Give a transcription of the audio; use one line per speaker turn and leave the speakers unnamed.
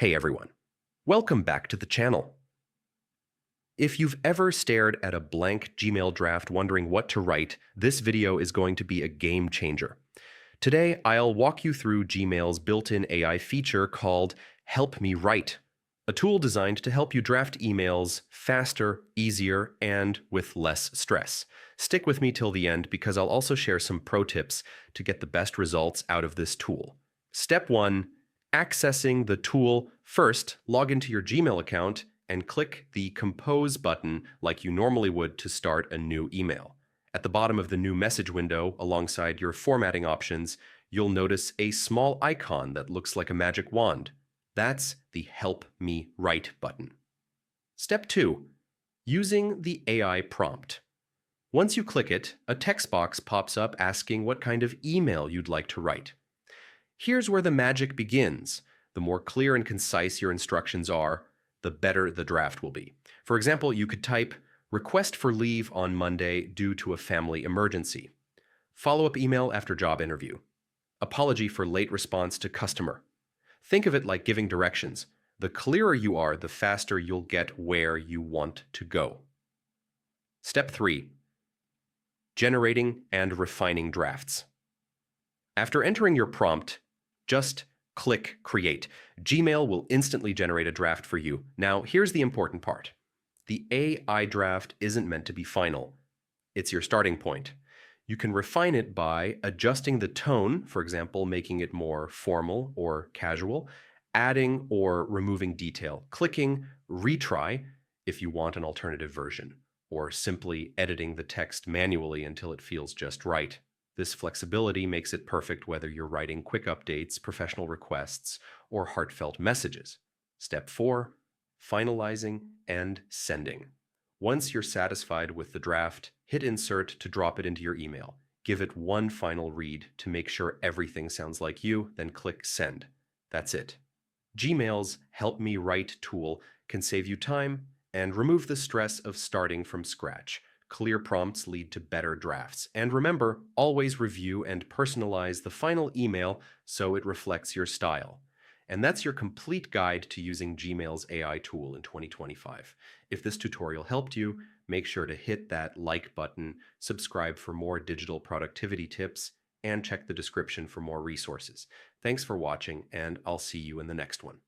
Hey everyone, welcome back to the channel. If you've ever stared at a blank Gmail draft wondering what to write, this video is going to be a game changer. Today, I'll walk you through Gmail's built-in AI feature called Help Me Write, a tool designed to help you draft emails faster, easier, and with less stress. Stick with me till the end because I'll also share some pro tips to get the best results out of this tool. Step 1. Accessing the tool. First, log into your Gmail account and click the Compose button like you normally would to start a new email. At the bottom of the new message window, alongside your formatting options, you'll notice a small icon that looks like a magic wand. That's the Help Me Write button. Step 2. Using the AI prompt. Once you click it, a text box pops up asking what kind of email you'd like to write. Here's where the magic begins. The more clear and concise your instructions are, the better the draft will be. For example, you could type, "Request for leave on Monday due to a family emergency. Follow-up email after job interview. Apology for late response to customer." Think of it like giving directions. The clearer you are, the faster you'll get where you want to go. Step 3. Generating and refining drafts. After entering your prompt, just click Create. Gmail will instantly generate a draft for you. Now, here's the important part. The AI draft isn't meant to be final. It's your starting point. You can refine it by adjusting the tone, for example, making it more formal or casual, adding or removing detail, clicking Retry if you want an alternative version, or simply editing the text manually until it feels just right. This flexibility makes it perfect whether you're writing quick updates, professional requests, or heartfelt messages. Step 4. Finalizing and sending. Once you're satisfied with the draft, hit Insert to drop it into your email. Give it one final read to make sure everything sounds like you, then click Send. That's it. Gmail's Help Me Write tool can save you time and remove the stress of starting from scratch. Clear prompts lead to better drafts. And remember, always review and personalize the final email so it reflects your style. And that's your complete guide to using Gmail's AI tool in 2025. If this tutorial helped you, make sure to hit that like button, subscribe for more digital productivity tips, and check the description for more resources. Thanks for watching, and I'll see you in the next one.